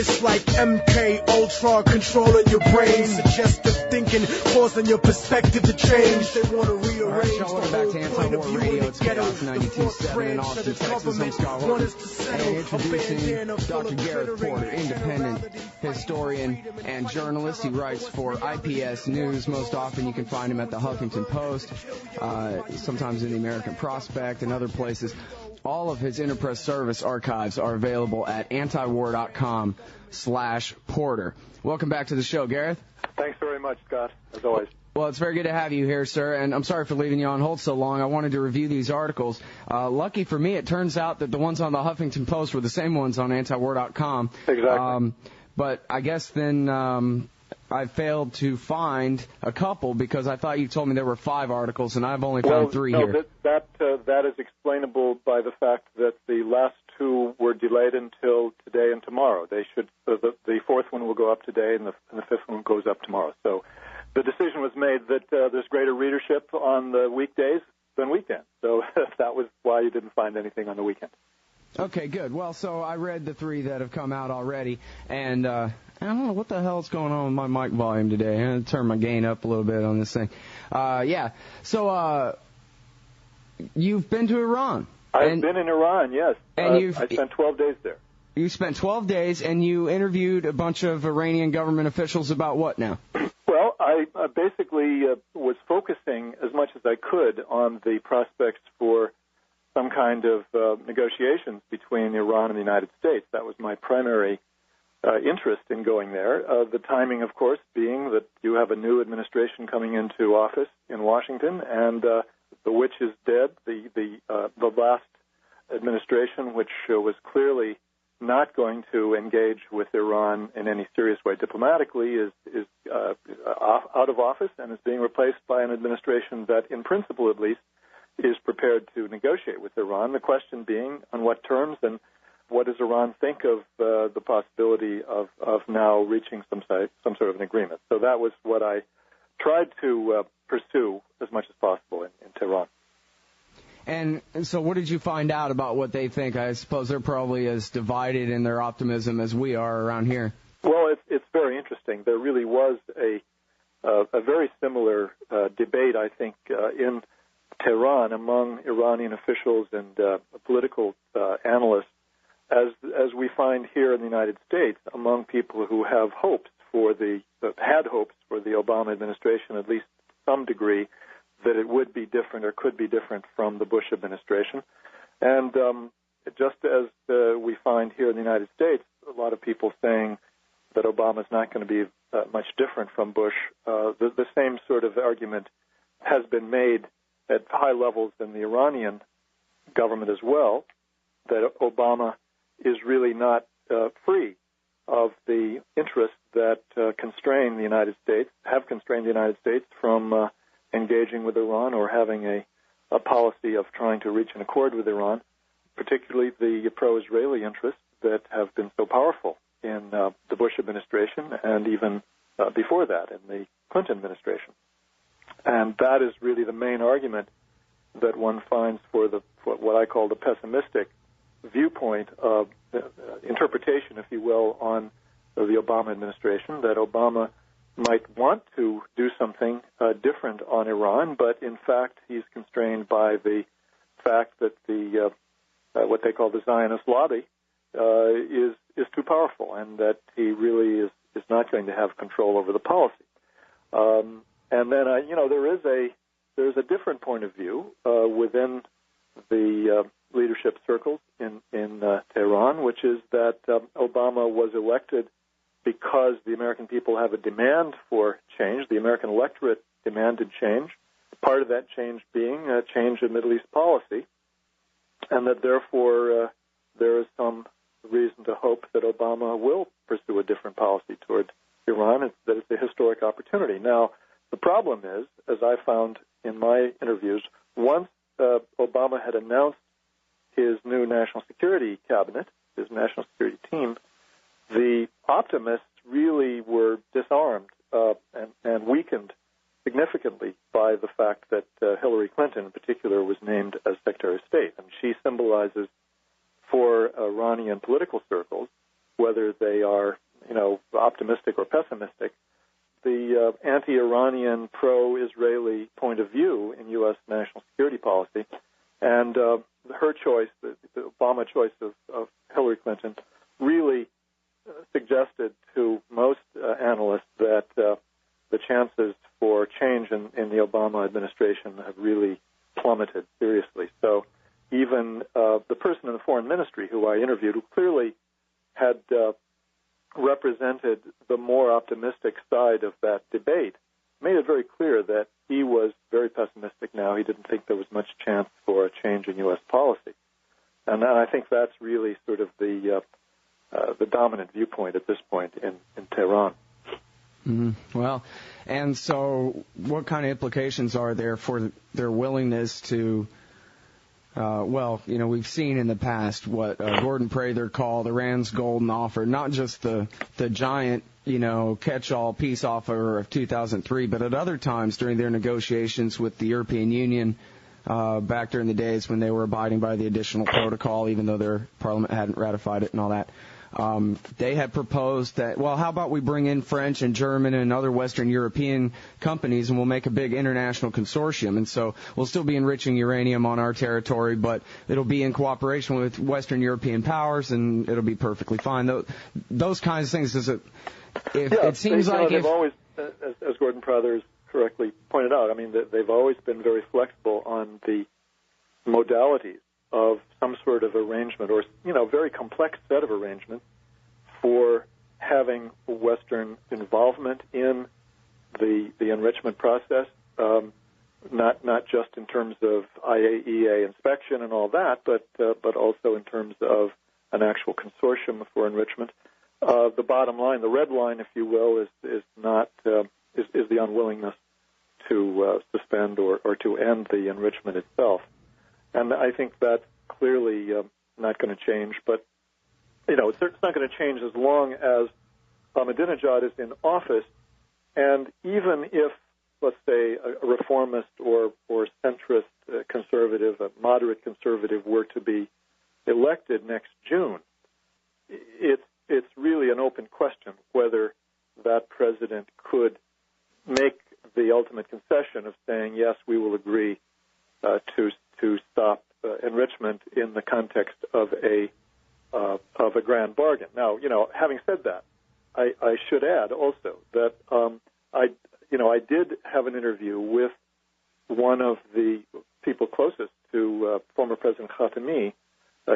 It's like MK Ultra controlling your brain, suggestive thinking, causing your perspective to change. They want to rearrange the whole point of view in the ghetto. The in Austin, Texas. I'm Scott Horton, and introducing Dr. Gareth Porter, independent historian and journalist. He writes for IPS News. Most often you can find him at the Huffington Post, sometimes in the American Prospect and other places. All of his Interpress service archives are available at antiwar.com/Porter. Welcome back to the show, Gareth. Thanks very much, Scott, as always. Well, it's very good to have you here, sir, and I'm sorry for leaving you on hold so long. I wanted to review these articles. Lucky for me, it turns out that the ones on the Huffington Post were the same ones on antiwar.com. Exactly. But I guess then I failed to find a couple because I thought you told me there were 5 articles, and I've only found 3 here. That is explainable by the fact that the last 2 were delayed until today and tomorrow. They should. The 4th one will go up today, and the 5th one goes up tomorrow. So the decision was made that there's greater readership on the weekdays than weekends. So that was why you didn't find anything on the weekend. Okay, good. Well, so I read the 3 that have come out already, and I don't know what the hell's going on with my mic volume today. I'm going to turn my gain up a little bit on this thing. So you've been to Iran. I've been in Iran, yes. And I spent 12 days there. You spent 12 days, and you interviewed a bunch of Iranian government officials about what now? Well, I basically was focusing as much as I could on the prospects for some kind of negotiations between Iran and the United States. That was my primary interest in going there. The timing, of course, being that you have a new administration coming into office in Washington, and the witch is dead. The last administration, which was clearly not going to engage with Iran in any serious way diplomatically, is out of office and is being replaced by an administration that, in principle at least, is prepared to negotiate with Iran. The question being on what terms, and what does Iran think of the possibility of now reaching some sort of an agreement. So that was what I tried to pursue as much as possible in Tehran. And so what did you find out about what they think? I suppose they're probably as divided in their optimism as we are around here. Well, it's very interesting. There really was a very similar debate, I think, in Tehran among Iranian officials and political analysts, as we find here in the United States among people who have had hopes for the Obama administration, at least to some degree, that it would be different or could be different from the Bush administration. And just as we find here in the United States, a lot of people saying that Obama is not going to be much different from Bush, the same sort of argument has been made at high levels in the Iranian government as well, that Obama is really not free of the interests that have constrained the United States from engaging with Iran or having a policy of trying to reach an accord with Iran, particularly the pro-Israeli interests that have been so powerful in the Bush administration and even before that in the Clinton administration. And that is really the main argument that one finds for what I call the pessimistic viewpoint of interpretation, if you will, on the Obama administration, that Obama might want to do something different on Iran, but in fact he's constrained by the fact that the what they call the Zionist lobby is too powerful, and that he really is not going to have control over the policy. And then there is a different point of view within the leadership circles in Tehran, which is that Obama was elected because the American people have a demand for change. The American electorate demanded change, part of that change being a change in Middle East policy, and that therefore there is some reason to hope that Obama will pursue a different policy toward Iran, that it's a historic opportunity. Now, the problem is, as I found in my interviews, once Obama had announced his new national security cabinet, his national security team, the optimists really were disarmed and weakened significantly by the fact that Hillary Clinton, in particular, was named as Secretary of State. And she symbolizes, for Iranian political circles, what whether they are, optimistic or pessimistic. The anti-Iranian, pro-Israeli point of view in U.S. national security policy, and her choice, the Obama choice of Hillary Clinton, really suggested to most analysts that the chances for change in the Obama administration have really plummeted seriously. So even the person in the foreign ministry who I interviewed, who clearly had represented the more optimistic side of that debate, made it very clear that he was very pessimistic now. He didn't think there was much chance for a change in U.S. policy. And I think that's really sort of the dominant viewpoint at this point in Tehran. Mm-hmm. Well, and so what kind of implications are there for their willingness to, we've seen in the past what Gordon Prather called Iran's golden offer, not just the giant, catch-all peace offer of 2003, but at other times during their negotiations with the European Union back during the days when they were abiding by the additional protocol, even though their parliament hadn't ratified it and all that. They had proposed that, how about we bring in French and German and other Western European companies and we'll make a big international consortium. And so we'll still be enriching uranium on our territory, but it'll be in cooperation with Western European powers and it'll be perfectly fine. Those kinds of things, it seems like they've always, as Gordon Prather correctly pointed out, they've always been very flexible on the modalities of some sort of arrangement or, very complex set of arrangements for having Western involvement in the enrichment process, not just in terms of IAEA inspection and all that, but also in terms of an actual consortium for enrichment. The bottom line, the red line, if you will, is the unwillingness to suspend or to end the enrichment itself. And I think that's clearly not going to change. But, it's not going to change as long as Ahmadinejad is in office. And even if, let's say, a reformist or centrist conservative, a moderate conservative were to be elected next June, it's really an open question whether that president could make the ultimate concession of saying, yes, we will agree to stop enrichment in the context of a grand bargain. Now, having said that, I should add also that I did have an interview with one of the people closest to former President Khatami,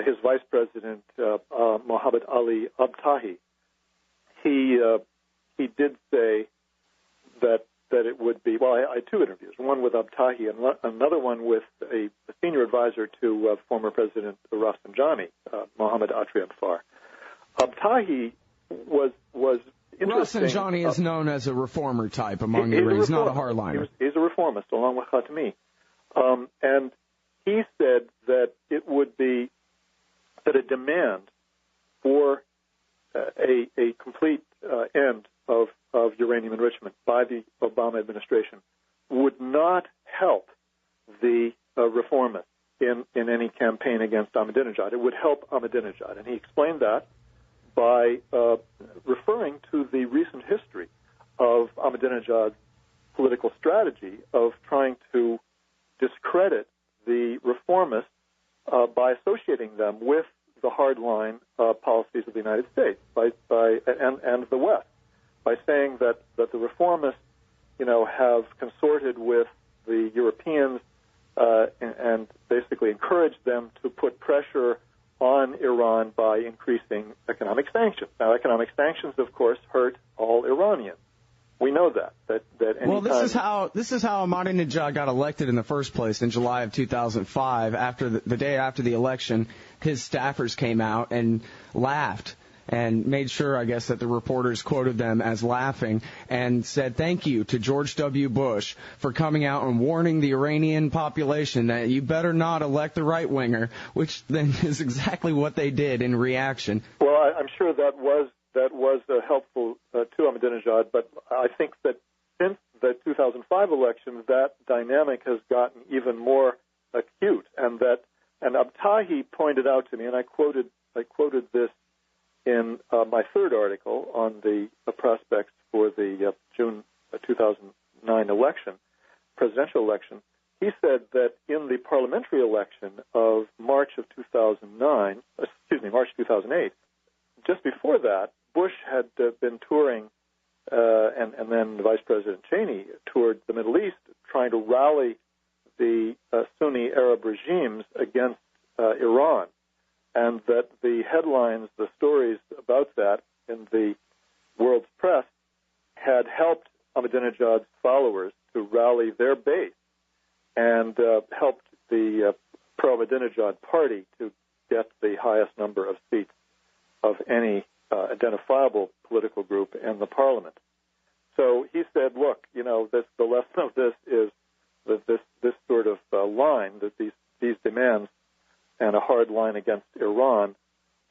his vice president, Mohammad Ali Abtahi. He did say that it would be, I had two interviews, one with Abtahi and another one with a senior advisor to former President Rafsanjani, Mohammad Atri Anfar. Abtahi was interesting. Rafsanjani is known as a reformer type among Iranians. He's not a hardliner. He's a reformist, along with Khatami. And he said that it would be that a demand for a complete end of uranium enrichment by the Obama administration would not help the reformists in any campaign against Ahmadinejad. It would help Ahmadinejad. And he explained that by referring to the recent history of Ahmadinejad's political strategy of trying to discredit the reformists by associating them with the hardline policies of the United States and the West, by saying that the reformists, have consorted with the Europeans and basically encouraged them to put pressure on Iran by increasing economic sanctions. Now, economic sanctions, of course, hurt all Iranians. We know that this is how Ahmadinejad got elected in the first place in July of 2005. After the day after the election, his staffers came out and laughed and made sure, I guess, that the reporters quoted them as laughing and said thank you to George W. Bush for coming out and warning the Iranian population that you better not elect the right-winger, which then is exactly what they did in reaction. Well, I'm sure that was helpful to Ahmadinejad, but I think that since the 2005 election, that dynamic has gotten even more acute, and Abtahi pointed out to me, and I quoted this in my third article on the prospects for the June 2009 presidential election, he said that in the parliamentary election of March 2008, just before that, Bush had been touring, and then Vice President Cheney toured the Middle East, trying to rally the Sunni Arab regimes against Iran, and that the headlines, the stories about that in the world's press had helped Ahmadinejad's followers to rally their base and helped the pro-Ahmadinejad party to get the highest number of seats of any identifiable political group in the parliament. So he said, look, the lesson of this is that this sort of line, that these demands and a hard line against Iran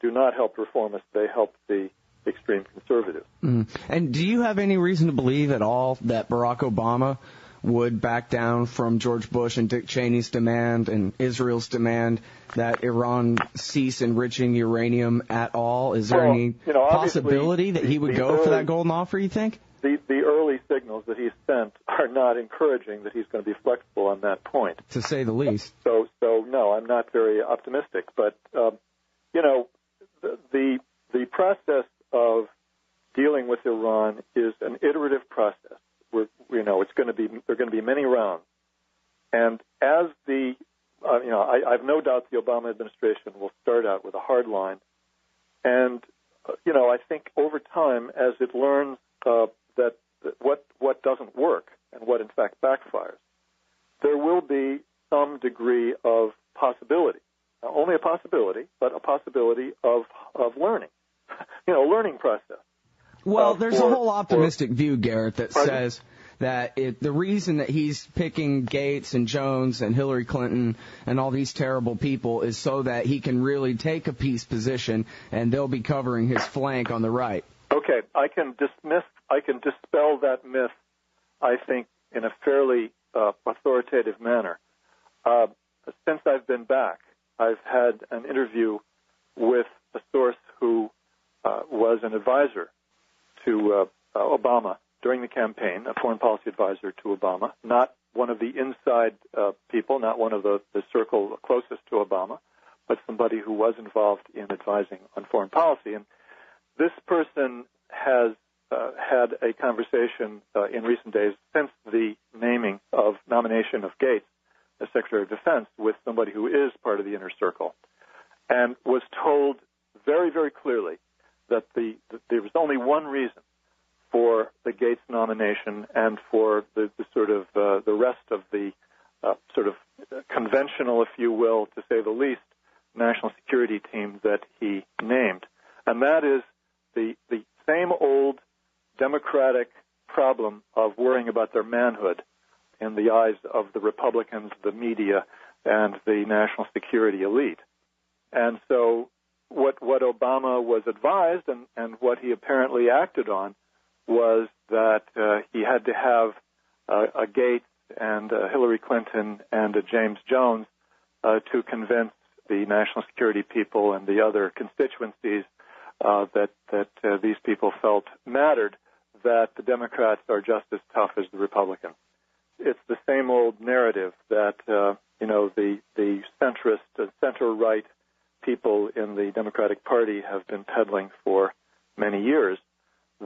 do not help reformists, they help the extreme conservatives. And do you have any reason to believe at all that Barack Obama would back down from George Bush and Dick Cheney's demand and Israel's demand that Iran cease enriching uranium at all? Is there any possibility that he would go for that golden offer, you think? The early signals that he's sent are not encouraging that he's going to be flexible on that point, to say the least. So no, I'm not very optimistic. But the process of dealing with Iran is an iterative process. There are going to be many rounds, and as I've no doubt the Obama administration will start out with a hard line, and I think over time, as it learns that what doesn't work and what in fact backfires, there will be some degree of possibility, only a possibility, but a possibility of learning, learning process. Well, there's a whole optimistic view, Gareth, that says that the reason that he's picking Gates and Jones and Hillary Clinton and all these terrible people is so that he can really take a peace position and they'll be covering his flank on the right. Okay, I can dispel that myth, I think, in a fairly authoritative manner. Since I've been back, I've had an interview with a source who was an advisor to Obama during the campaign, a foreign policy advisor to Obama, not one of the inside people, not one of the circle closest to Obama, but somebody who was involved in advising on foreign policy. And this person has had a conversation in recent days since the nomination of Gates as Secretary of Defense with somebody who is part of the inner circle, and was told very, very clearly that there was only one reason for the Gates nomination and for the rest of the sort of conventional, if you will, to say the least, national security team that he named, and that is the same old Democratic problem of worrying about their manhood in the eyes of the Republicans, the media, and the national security elite. And so what Obama was advised and what he apparently acted on was that he had to have a Gates and Hillary Clinton and a James Jones to convince the national security people and the other constituencies that these people felt mattered, that the Democrats are just as tough as the Republicans. It's the same old narrative that the centrist and center-right people in the Democratic Party have been peddling for many years,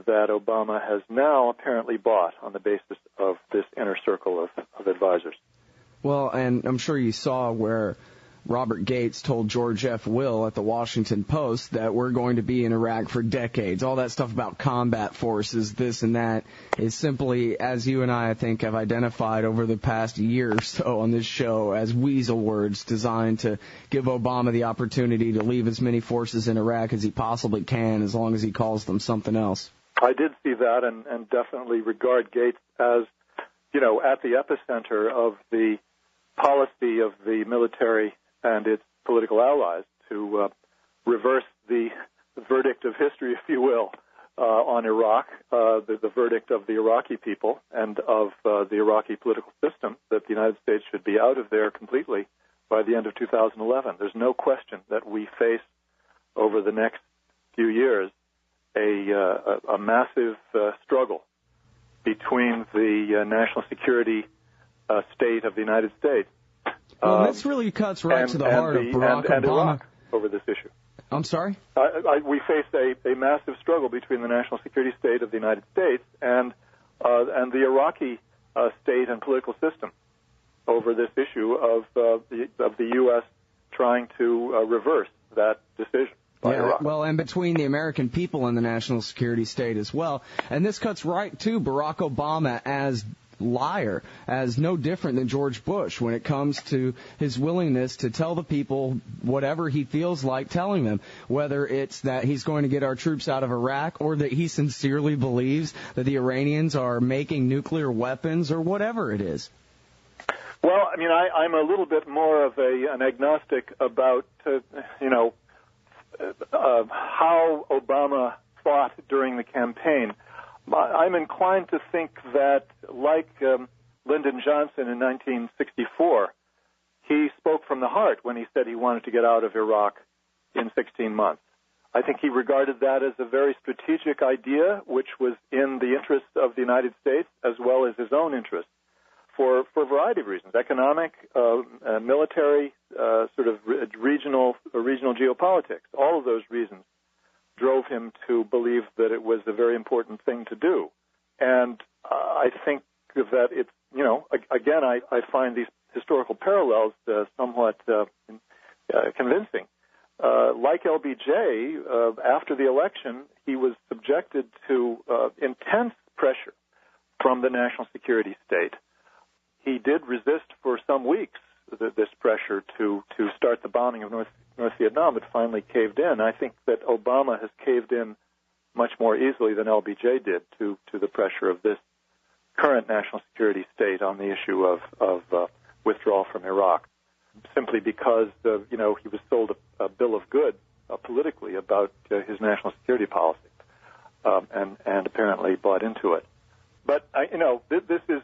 that Obama has now apparently bought on the basis of this inner circle of advisors. Well, and I'm sure you saw where Robert Gates told George F. Will at the Washington Post that we're going to be in Iraq for decades. All that stuff about combat forces, this and that, is simply, as you and I think, have identified over the past year or so on this show, as weasel words designed to give Obama the opportunity to leave as many forces in Iraq as he possibly can, as long as he calls them something else. I did see that and definitely regard Gates as, at the epicenter of the policy of the military and its political allies to reverse the verdict of history, if you will, on Iraq, the verdict of the Iraqi people and of the Iraqi political system, that the United States should be out of there completely by the end of 2011. There's no question that we face over the next, few years a massive struggle between the national security state of the United States. Well, this really cuts right to the heart of Barack Obama. And Iraq over this issue. I'm sorry? We face a massive struggle between the national security state of the United States and the Iraqi state and political system over this issue of the U.S. trying to reverse that decision by Iraq. Well, and between the American people and the national security state as well. And this cuts right to Barack Obama as liar, as no different than George Bush when it comes to his willingness to tell the people whatever he feels like telling them, whether it's that he's going to get our troops out of Iraq or that he sincerely believes that the Iranians are making nuclear weapons or whatever it is. Well, I mean, I'm a little bit more of an agnostic about, how Obama fought during the campaign. I'm inclined to think that, like Lyndon Johnson in 1964, he spoke from the heart when he said he wanted to get out of Iraq in 16 months. I think he regarded that as a very strategic idea, which was in the interest of the United States as well as his own interests, for a variety of reasons: economic, military, sort of regional geopolitics. All of those reasons drove him to believe that it was a very important thing to do. And I think that it's, again, I find these historical parallels somewhat convincing. Like LBJ, after the election, he was subjected to intense pressure from the national security state. He did resist for some weeks this pressure to start the bombing of North Vietnam, but finally caved in. I think that Obama has caved in much more easily than LBJ did to the pressure of this current national security state on the issue of withdrawal from Iraq, simply because he was sold a bill of goods politically about his national security policy, and apparently bought into it. But this is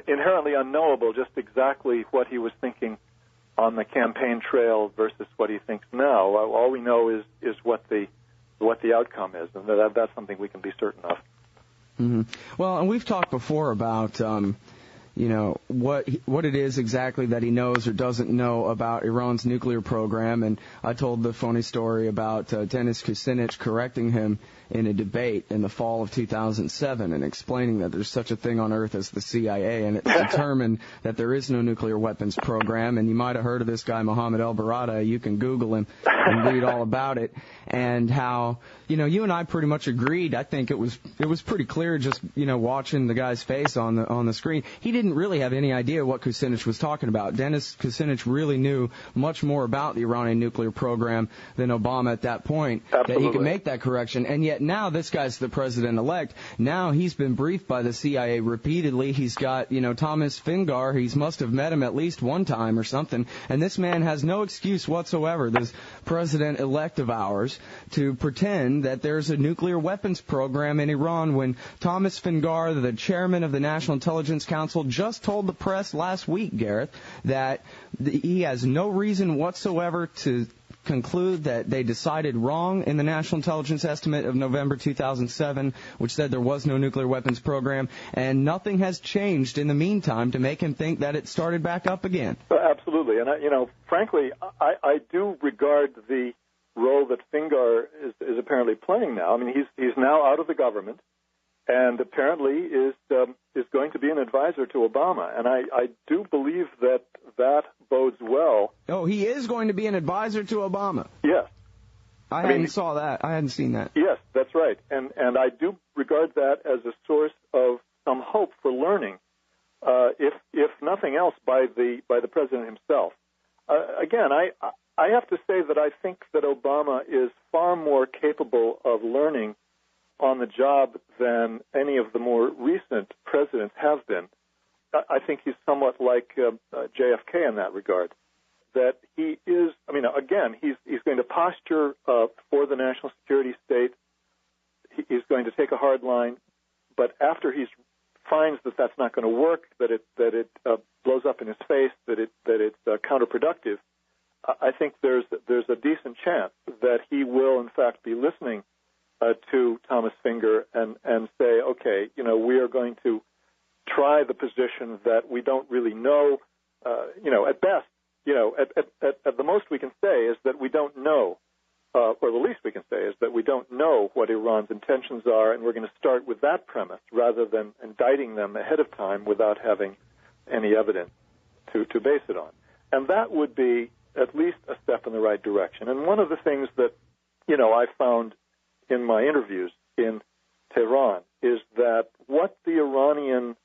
inherently unknowable, just exactly what he was thinking on the campaign trail versus what he thinks now. All we know is what the outcome is, and that's something we can be certain of. Mm-hmm. Well, and we've talked before about what it is exactly that he knows or doesn't know about Iran's nuclear program. And I told the funny story about Dennis Kucinich correcting him in a debate in the fall of 2007 and explaining that there's such a thing on Earth as the CIA, and it's determined that there is no nuclear weapons program. And you might have heard of this guy, Mohammed El-Barada. You can Google him and read all about it, and how, you and I pretty much agreed. I think it was pretty clear just, watching the guy's face on the screen. He didn't really have any idea what Kucinich was talking about. Dennis Kucinich really knew much more about the Iranian nuclear program than Obama at that point. Absolutely. That he could make that correction. And yet now this guy's the president-elect. Now he's been briefed by the CIA repeatedly. He's got, Thomas Fingar. He must have met him at least one time or something. And this man has no excuse whatsoever, this president-elect of ours, to pretend that there's a nuclear weapons program in Iran when Thomas Fingar, the chairman of the National Intelligence Council, just told the press last week, Gareth, that he has no reason whatsoever to conclude that they decided wrong in the National Intelligence Estimate of November 2007, which said there was no nuclear weapons program, and nothing has changed in the meantime to make him think that it started back up again. Absolutely. And, frankly, I do regard the role that Fingar is apparently playing now. I mean, he's now out of the government, and apparently is going to be an advisor to Obama. And I do believe that bodes well. Oh, he is going to be an advisor to Obama? Yes. I hadn't seen that. Yes, that's right. And I do regard that as a source of some hope for learning, if nothing else, by the president himself. Again, I have to say that I think that Obama is far more capable of learning on the job than any of the more recent presidents have been. I think he's somewhat like JFK in that regard, that he is, again, he's going to posture for the national security state. He's going to take a hard line, but after he finds that that's not going to work, that it blows up in his face, that it's counterproductive, I think there's a decent chance that he will, in fact, be listening to Thomas Finger and say, okay, we are going to try the position that we don't really know. At best, at the most we can say is that we don't know, or the least we can say is that we don't know what Iran's intentions are, and we're going to start with that premise rather than indicting them ahead of time without having any evidence to base it on. And that would be at least a step in the right direction. And one of the things that, I found in my interviews in Tehran is that what the Iranian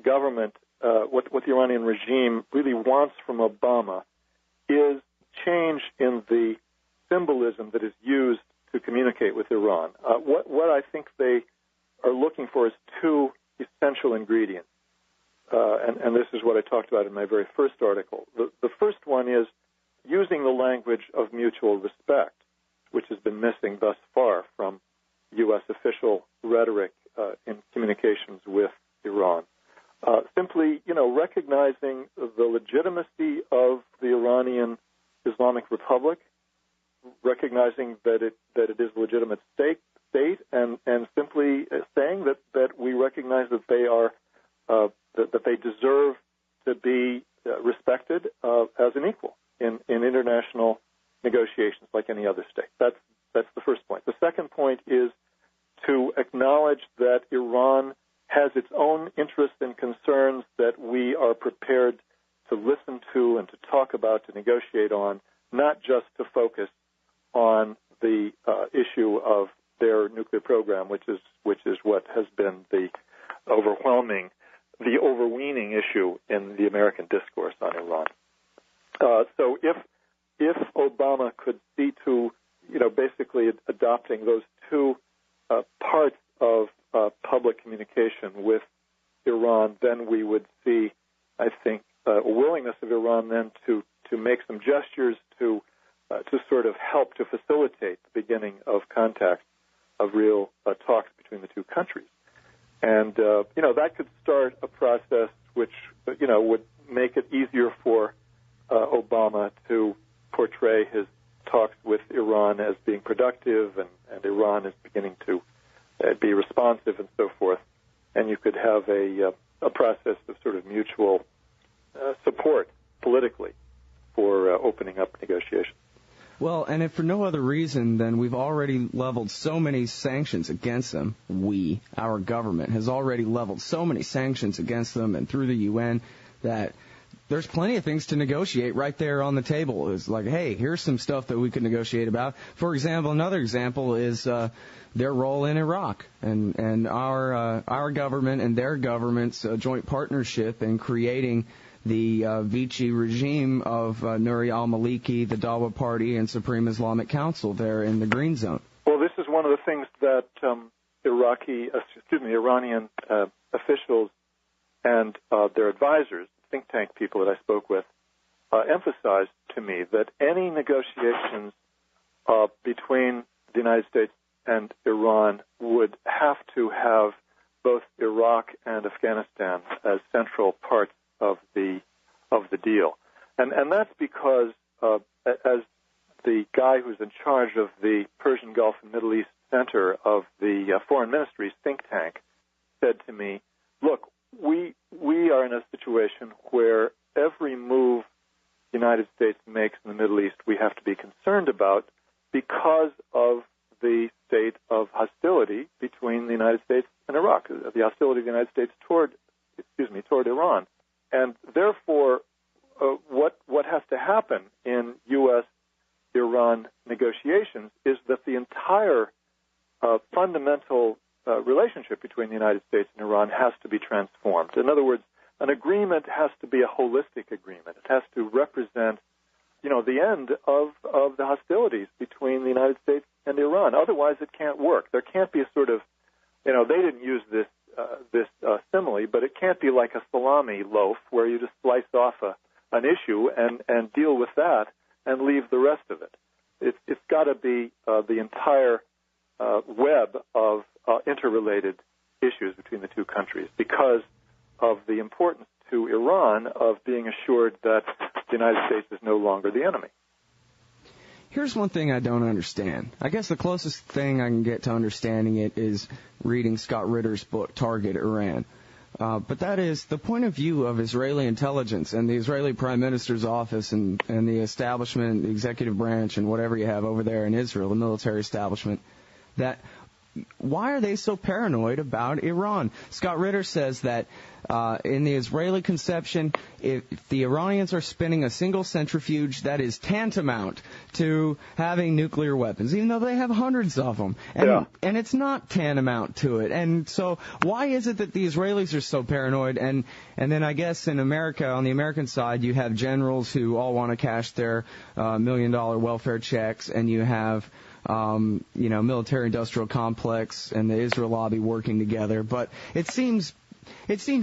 government, what the Iranian regime really wants from Obama is change in the symbolism that is used to communicate with Iran. What I think they are looking for is two essential ingredients. And this is what I talked about in my very first article. The first one is using the language of mutual respect, which has been missing thus far from U.S. official rhetoric in communications with Iran. Simply, recognizing the legitimacy of the Iranian Islamic Republic, recognizing that it is a legitimate state, and simply saying that we recognize that they are that they deserve to be respected as an equal in international negotiations like any other state. That's the first point. The second point is to acknowledge that Iran has its own interests and concerns that we are prepared to listen to and to talk about, to negotiate on, not just to focus on the issue of their nuclear program, which is what has been the overweening issue in the American discourse on Iran. So if Obama could see to, basically adopting those two parts of public communication with Iran, then we would see, I think, a willingness of Iran then to make some gestures to sort of help to facilitate the beginning of contact, of real talks between the two countries. And, that could start a process which, would make it easier for Obama to portray his talks with Iran as being productive, and Iran is beginning to be responsive and so forth. And you could have a process of sort of mutual support politically for opening up negotiations. Well, and if for no other reason, then we've already leveled so many sanctions against them. Our government, has already leveled so many sanctions against them and through the UN that there's plenty of things to negotiate right there on the table. It's like, hey, here's some stuff that we could negotiate about. For example, another example is their role in Iraq and our government and their government's joint partnership in creating the Vichy regime of Nouri al-Maliki, the Dawa Party, and Supreme Islamic Council there in the Green Zone. Well, this is one of the things that Iranian officials and their advisors, think tank people that I spoke with, emphasized to me that any negotiations between the United States and Iran would have to have both Iraq and Afghanistan as central parts of the deal, and that's because as the guy who's in charge of the Persian Gulf and Middle East Center of the Foreign Ministry's think tank said to me, look, we are in a situation where every move the United States makes in the Middle East we have to be concerned about because of the state of hostility between the United States and Iraq, the hostility of the United States toward Iran. And therefore, what has to happen in U.S.-Iran negotiations is that the entire fundamental relationship between the United States and Iran has to be transformed. In other words, an agreement has to be a holistic agreement. It has to represent, the end of the hostilities between the United States and Iran. Otherwise, it can't work. There can't be a sort of, they didn't use this simile, but it can't be like a salami loaf where you just slice off an issue and deal with that and leave the rest of it. It's got to be the entire web of interrelated issues between the two countries because of the importance to Iran of being assured that the United States is no longer the enemy. Here's one thing I don't understand. I guess the closest thing I can get to understanding it is reading Scott Ritter's book, Target Iran. But that is the point of view of Israeli intelligence and the Israeli Prime Minister's office and the establishment, the executive branch, and whatever you have over there in Israel, the military establishment, that why are they so paranoid about Iran? Scott Ritter says that in the Israeli conception, if the Iranians are spinning a single centrifuge, that is tantamount to having nuclear weapons, even though they have hundreds of them. And it's not tantamount to it. And so why is it that the Israelis are so paranoid? And then I guess in America, on the American side, you have generals who all want to cash their $1 million welfare checks, and you have military-industrial complex and the Israel lobby working together. But it seems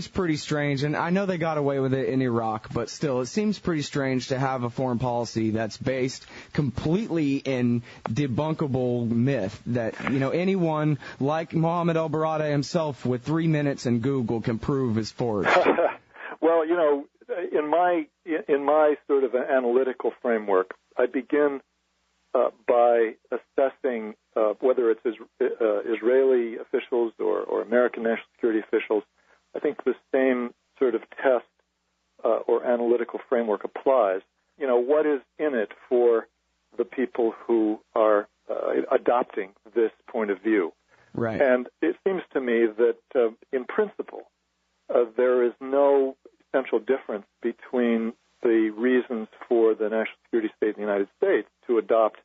pretty strange, and I know they got away with it in Iraq, but still, it seems pretty strange to have a foreign policy that's based completely in debunkable myth that, anyone like Mohammed el-Baradei himself with 3 minutes in Google can prove is forged. Well, in my sort of analytical framework, I begin by assessing whether it's Israeli officials or American national security officials. I think the same sort of test or analytical framework applies. What is in it for the people who are adopting this point of view? Right. And it seems to me that, in principle, there is no essential difference between the reasons for the national security state in the United States to adopt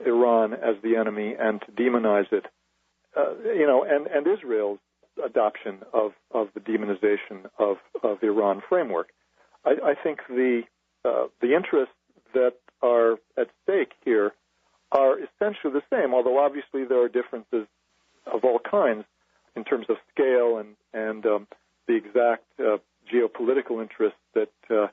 Iran as the enemy and to demonize it, and Israel's adoption of the demonization of Iran framework. I think the interests that are at stake here are essentially the same, although obviously there are differences of all kinds in terms of scale and the exact geopolitical interests that the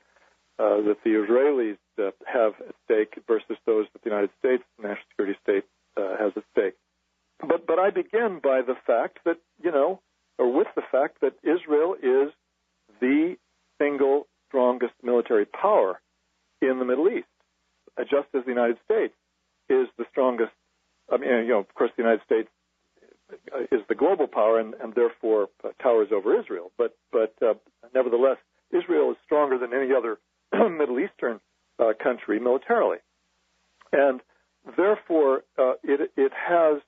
Israelis have at stake versus those that the United States national security state has at stake. But I begin by the fact that, with the fact that Israel is the single strongest military power in the Middle East, just as the United States is the strongest. Of course, the United States is the global power and therefore towers over Israel. But nevertheless, Israel is stronger than any other Middle Eastern country militarily, and therefore it has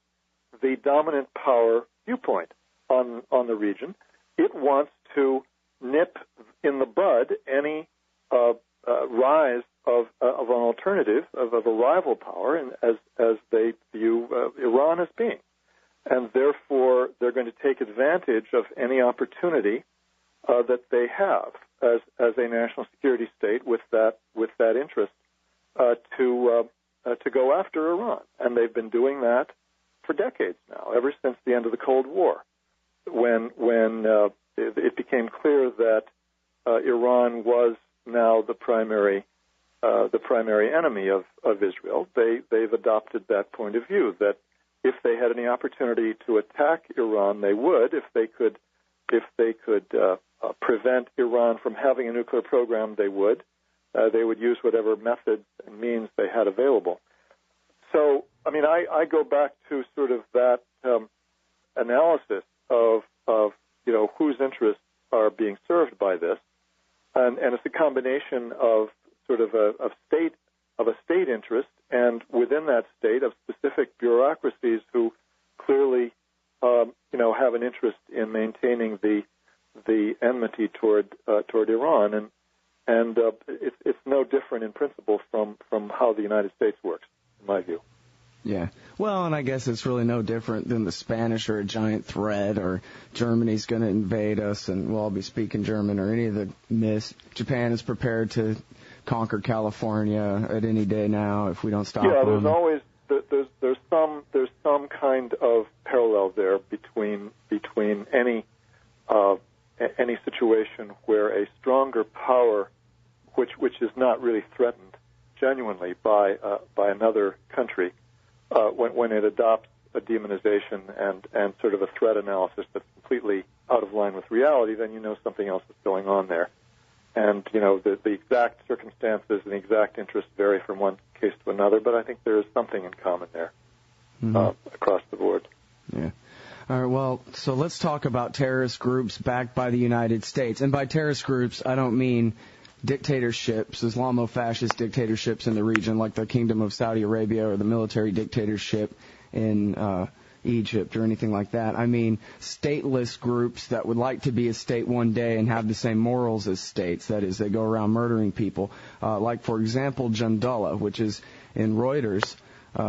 the dominant power viewpoint on the region. It wants to nip in the bud any rise of an alternative of a rival power, and as they view Iran as being, and therefore they're going to take advantage of any opportunity that they have as a national security state with that interest to go after Iran, and they've been doing that for decades now, ever since the end of the Cold War, when it became clear that Iran was now the primary enemy of Israel. They've adopted that point of view that if they had any opportunity to attack Iran, they would. If they could prevent Iran from having a nuclear program, they would. They would use whatever methods and means they had available. So, I go back to sort of that analysis of whose interests are being served by this, and it's a combination of sort of a state interest, and within that state of specific bureaucracies who clearly have an interest in maintaining the enmity toward Iran, and it's no different in principle from how the United States works, in my view. Yeah. Well, and I guess it's really no different than the Spanish are a giant threat, or Germany's going to invade us and we'll all be speaking German, or any of the myths. Japan is prepared to conquer California at any day now if we don't stop them. Yeah, there's always there's some kind of parallel there between any situation where a stronger power, which is not really threatened genuinely by another country, when it adopts a demonization and sort of a threat analysis that's completely out of line with reality, then you know something else is going on there. the exact circumstances and the exact interests vary from one case to another, but I think there is something in common there across the board. Yeah. All right, well, so let's talk about terrorist groups backed by the United States. And by terrorist groups, I don't mean dictatorships, Islamo-fascist dictatorships in the region like the Kingdom of Saudi Arabia or the military dictatorship in Egypt or anything like that. I mean stateless groups that would like to be a state one day and have the same morals as states. That is, they go around murdering people. Like, for example, Jundullah, which is in Reuters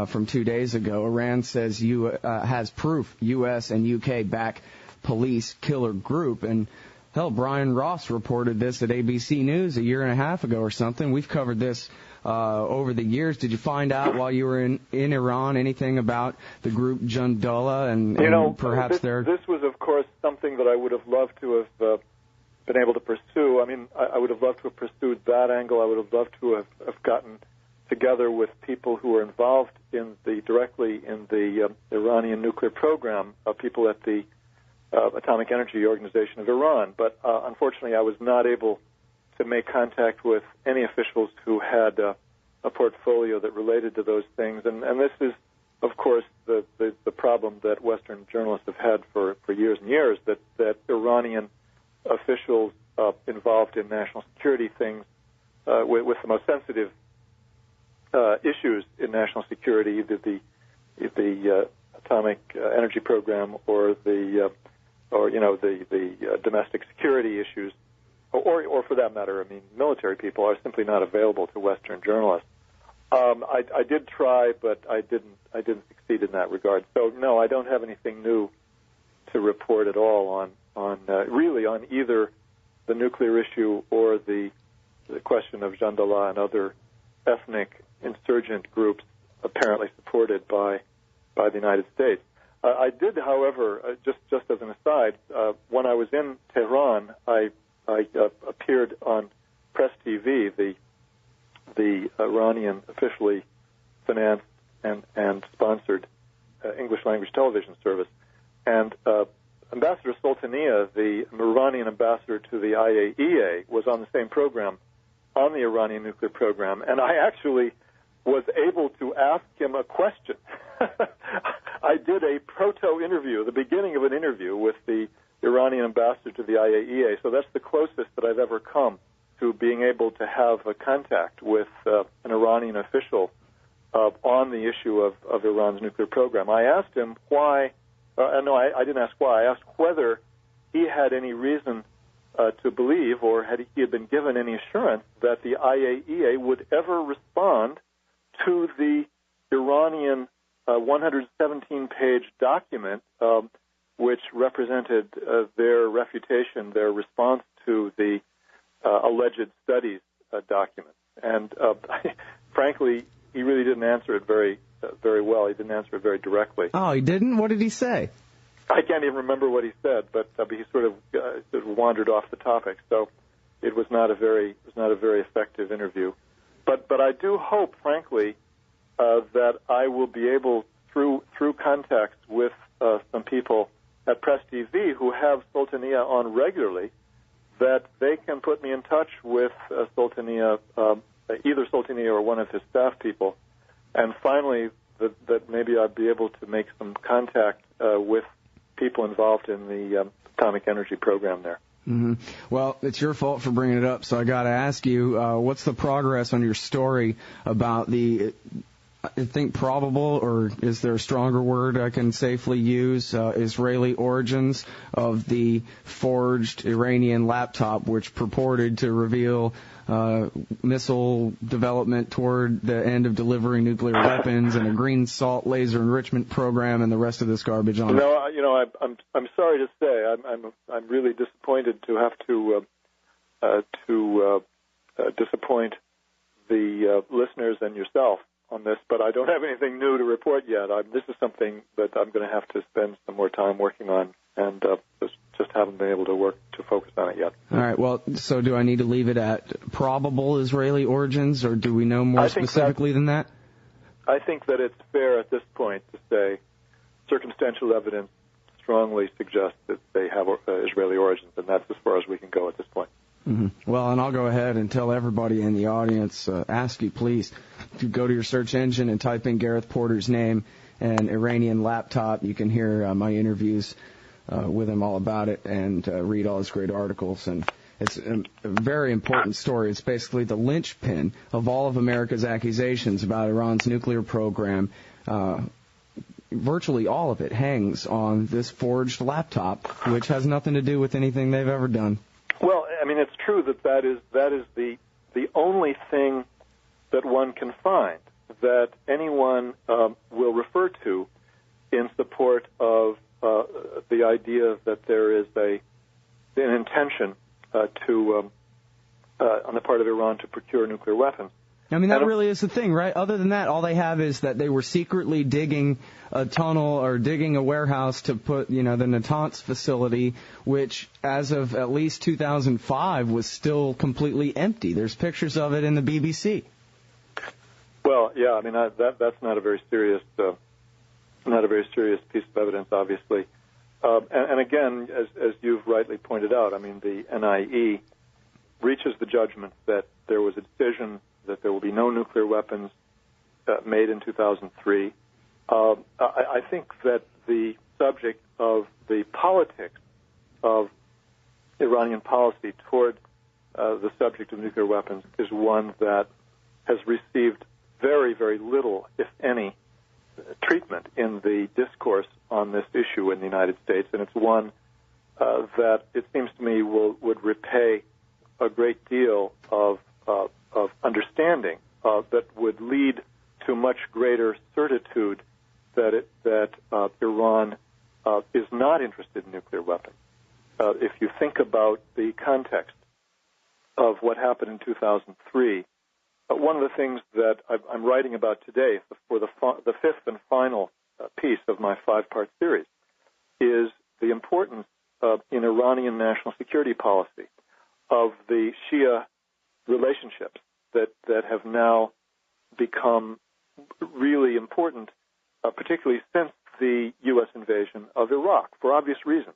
from 2 days ago. Iran says has proof U.S. and U.K. back police killer group. And hell, Brian Ross reported this at ABC News a year and a half ago or something. We've covered this over the years. Did you find out while you were in Iran anything about the group Jundullah and perhaps this was, of course, something that I would have loved to have been able to pursue. I mean, I would have loved to have pursued that angle. I would have loved to have gotten together with people who are involved directly in the Iranian nuclear program, people at the Atomic Energy Organization of Iran. But unfortunately, I was not able to make contact with any officials who had a portfolio that related to those things. And this is, of course, the problem that Western journalists have had for years and years, that Iranian officials involved in national security things with the most sensitive issues in national security, either the atomic energy program or the domestic security issues, or for that matter, I mean, military people are simply not available to Western journalists. I did try, but I didn't succeed in that regard. So no, I don't have anything new to report at all on either the nuclear issue or the question of Jundullah and other ethnic insurgent groups apparently supported by the United States. I did, however, just as an aside, when I was in Tehran, I appeared on Press TV, the Iranian officially financed and sponsored English language television service, and Ambassador Soltaniya, the Iranian ambassador to the IAEA, was on the same program on the Iranian nuclear program, and I actually was able to ask him a question. I did a proto-interview, the beginning of an interview with the Iranian ambassador to the IAEA, so that's the closest that I've ever come to being able to have a contact with an Iranian official on the issue of Iran's nuclear program. I asked him why, I didn't ask why, I asked whether he had any reason to believe, or he had been given any assurance that the IAEA would ever respond to the Iranian 117-page document, which represented their refutation, their response to the alleged studies document. And frankly, he really didn't answer it very well. He didn't answer it very directly. Oh, he didn't? What did he say? I can't even remember what he said, but he sort of wandered off the topic. So it was not a very effective interview. But I do hope, frankly, that I will be able, through contacts with some people at Press TV who have Soltaniya on regularly, that they can put me in touch with Soltaniya, either Soltaniya or one of his staff people, and finally that maybe I'd be able to make some contact with people involved in the atomic energy program there. Mm-hmm. Well, it's your fault for bringing it up, so I got to ask you, what's the progress on your story about the, I think, probable, or is there a stronger word I can safely use, Israeli origins of the forged Iranian laptop, which purported to reveal missile development toward the end of delivering nuclear weapons and a green salt laser enrichment program and the rest of this garbage on it? I'm sorry to say I'm really disappointed to have to disappoint the listeners and yourself on this, but I don't have anything new to report yet. This is something that I'm going to have to spend some more time working on, and just haven't been able to focus on it yet. All right. Well, so do I need to leave it at probable Israeli origins, or do we know more specifically than that? I think that it's fair at this point to say circumstantial evidence strongly suggests that they have Israeli origins, and that's as far as we can go at this point. Mm-hmm. Well, and I'll go ahead and tell everybody in the audience, ask you please to go to your search engine and type in Gareth Porter's name and Iranian laptop. You can hear my interviews with him all about it and read all his great articles. And it's a very important story. It's basically the linchpin of all of America's accusations about Iran's nuclear program. Virtually all of it hangs on this forged laptop, which has nothing to do with anything they've ever done. Well, I mean, it's true that is the only thing that one can find that anyone will refer to in support of the idea that there is an intention on the part of Iran to procure nuclear weapons. I mean, that really is the thing, right? Other than that, all they have is that they were secretly digging a tunnel or digging a warehouse to put, the Natanz facility, which as of at least 2005 was still completely empty. There's pictures of it in the BBC. Well, yeah, I mean, that's not a very serious piece of evidence, obviously. And again, as you've rightly pointed out, I mean, the NIE reaches the judgment that there was a decision that there will be no nuclear weapons made in 2003. I think that the subject of the politics of Iranian policy toward the subject of nuclear weapons is one that has received very, very little, if any, treatment in the discourse on this issue in the United States, and it's one that it seems to me would repay a great deal of understanding that would lead to much greater certitude that Iran is not interested in nuclear weapons. If you think about the context of what happened in 2003, one of the things that I'm writing about today for the fifth and final piece of my 5-part series is the importance in Iranian national security policy of the Shia relationships that have now become really important, particularly since the U.S. invasion of Iraq, for obvious reasons.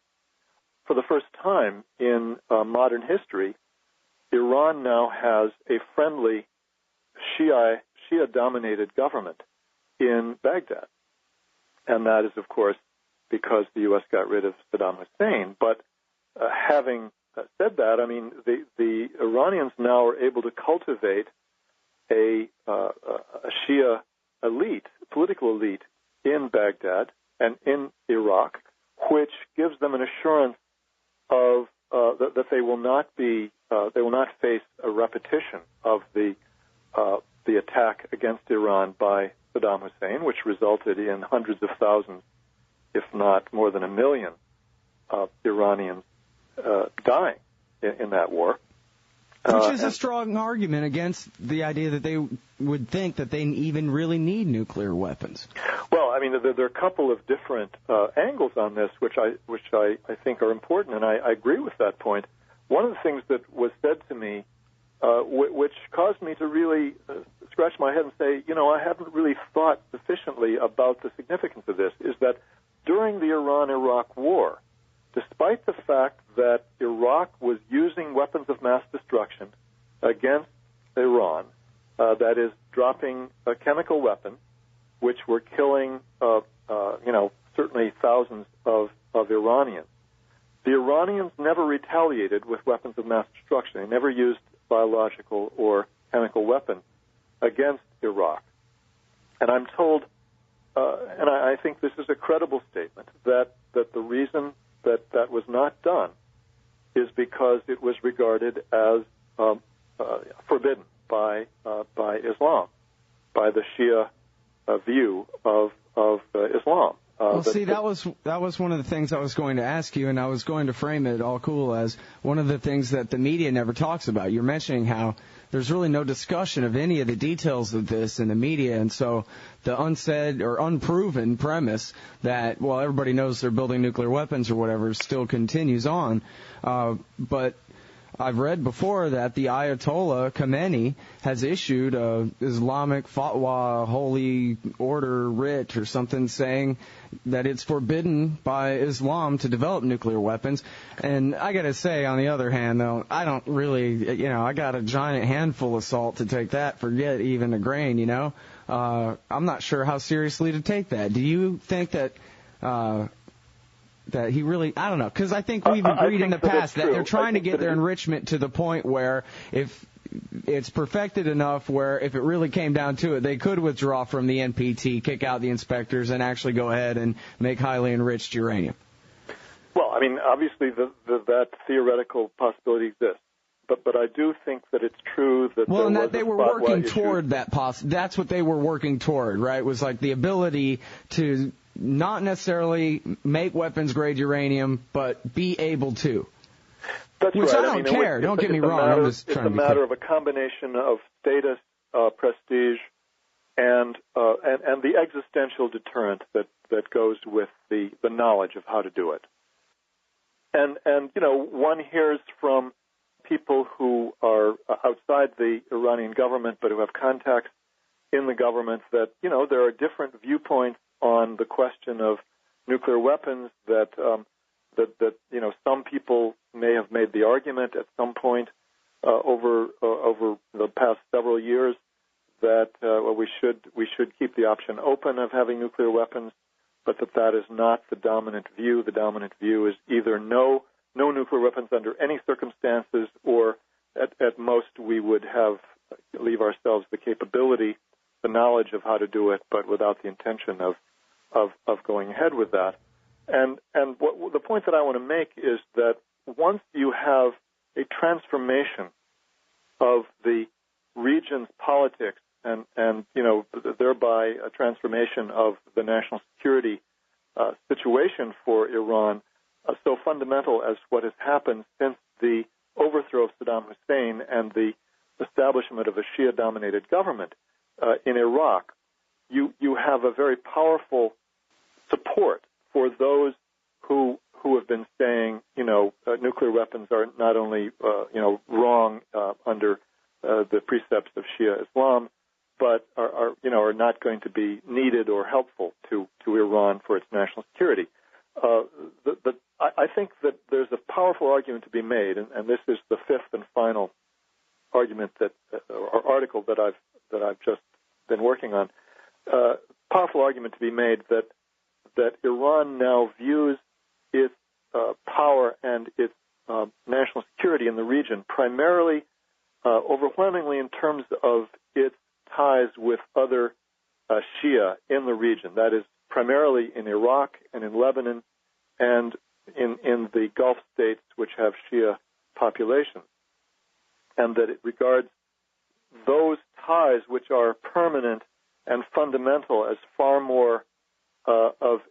For the first time in modern history, Iran now has a friendly Shia-dominated government in Baghdad. And that is, of course, because the U.S. got rid of Saddam Hussein. But having said that, I mean, the Iranians now are able to cultivate a Shia elite, political elite, in Baghdad and in Iraq, which gives them an assurance of that they will not face a repetition of the attack against Iran by Saddam Hussein, which resulted in hundreds of thousands, if not more than 1 million, Iranians dying in that war. Which is a strong argument against the idea that they would think that they even really need nuclear weapons. Well, I mean, there are a couple of different angles on this, which I think are important, and I agree with that point. One of the things that was said to me, which caused me to really scratch my head and say, I haven't really thought sufficiently about the significance of this, is that during the Iran-Iraq war, despite the fact that Iraq was using weapons of mass destruction against Iran, that is, dropping a chemical weapon, which were killing, certainly thousands of Iranians, the Iranians never retaliated with weapons of mass destruction. They never used biological or chemical weapons against Iraq. And I'm told, and I think this is a credible statement, that the reason that was not done is because it was regarded as forbidden by Islam, by the Shia view of Islam. Well, see, that was one of the things I was going to ask you, and I was going to frame it all cool as one of the things that the media never talks about. You're mentioning how there's really no discussion of any of the details of this in the media, and so the unsaid or unproven premise that, well, everybody knows they're building nuclear weapons or whatever still continues on. But I've read before that the Ayatollah Khamenei has issued a Islamic fatwa, holy order writ or something saying that it's forbidden by Islam to develop nuclear weapons. And I got to say, on the other hand, though, I don't really, I got a giant handful of salt to take that, forget even a grain, I'm not sure how seriously to take that. Do you think that that he really, I don't know, because I think we've agreed in the past that they're trying to get their enrichment to the point where if it's perfected enough where if it really came down to it, they could withdraw from the NPT, kick out the inspectors, and actually go ahead and make highly enriched uranium. Well, I mean, obviously that theoretical possibility exists. But I do think that it's true that they were working toward that that's what they were working toward, right? Was like the ability to not necessarily make weapons-grade uranium, but be able to. That's Which right. I don't care. Don't get me wrong. I'm just trying to be It's a matter of a combination of status, prestige, and the existential deterrent that goes with the knowledge of how to do it. And one hears from people who are outside the Iranian government but who have contacts in the government that, there are different viewpoints on the question of nuclear weapons that some people may have made the argument at some point over the past several years that we should keep the option open of having nuclear weapons, but that is not the dominant view. The dominant view is either no nuclear weapons under any circumstances, or at most we would leave ourselves the capability, the knowledge of how to do it, but without the intention of going ahead with that. And the point that I want to make is that once you have a transformation of the region's politics and thereby a transformation of the national security situation for Iran, so fundamental as what has happened since the overthrow of Saddam Hussein and the establishment of a Shia-dominated government in Iraq, you have a very powerful support for those who have been saying, nuclear weapons are not only wrong under the precepts of Shia Islam, but are not going to be needed or helpful to Iran for its national security. I think that there's a powerful argument to be made, and this is the fifth and final argument or article that I've just been working on. Powerful argument to be made that Iran now views its power and its national security in the region primarily, overwhelmingly in terms of its ties with other Shia in the region. That is primarily in Iraq and in Lebanon and in the Gulf states which have Shia populations, and that it regards those ties which are permanent and fundamental as far more of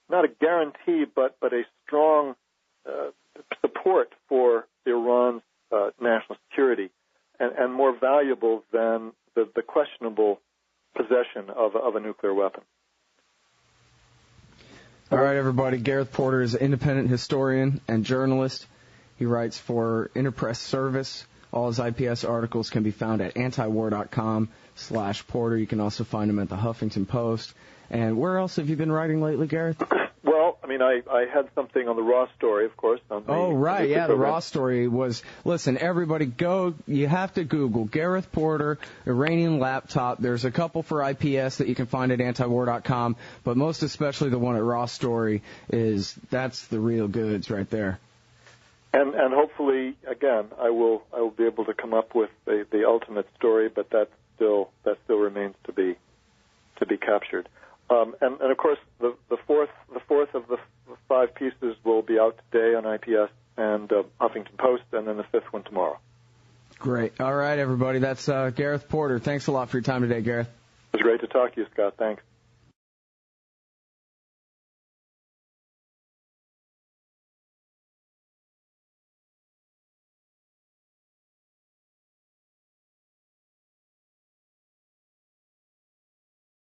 not a guarantee, but a strong support for Iran's national security, and more valuable than the questionable possession of a nuclear weapon. All right, everybody. Gareth Porter is an independent historian and journalist. He writes for Interpress Service. All his IPS articles can be found at antiwar.com/Porter. You can also find him at the Huffington Post. And where else have you been writing lately, Gareth? Well, I mean, I had something on the Raw story, of course. The Raw story was, listen, everybody you have to Google Gareth Porter, Iranian laptop. There's a couple for IPS that you can find at antiwar.com, but most especially the one at Raw story that's the real goods right there. And hopefully, again, I will be able to come up with the ultimate story, but that still remains to be captured. And of course, the fourth of the five pieces will be out today on IPS and Huffington Post, and then the fifth one tomorrow. Great. All right, everybody. That's Gareth Porter. Thanks a lot for your time today, Gareth. It was great to talk to you, Scott. Thanks.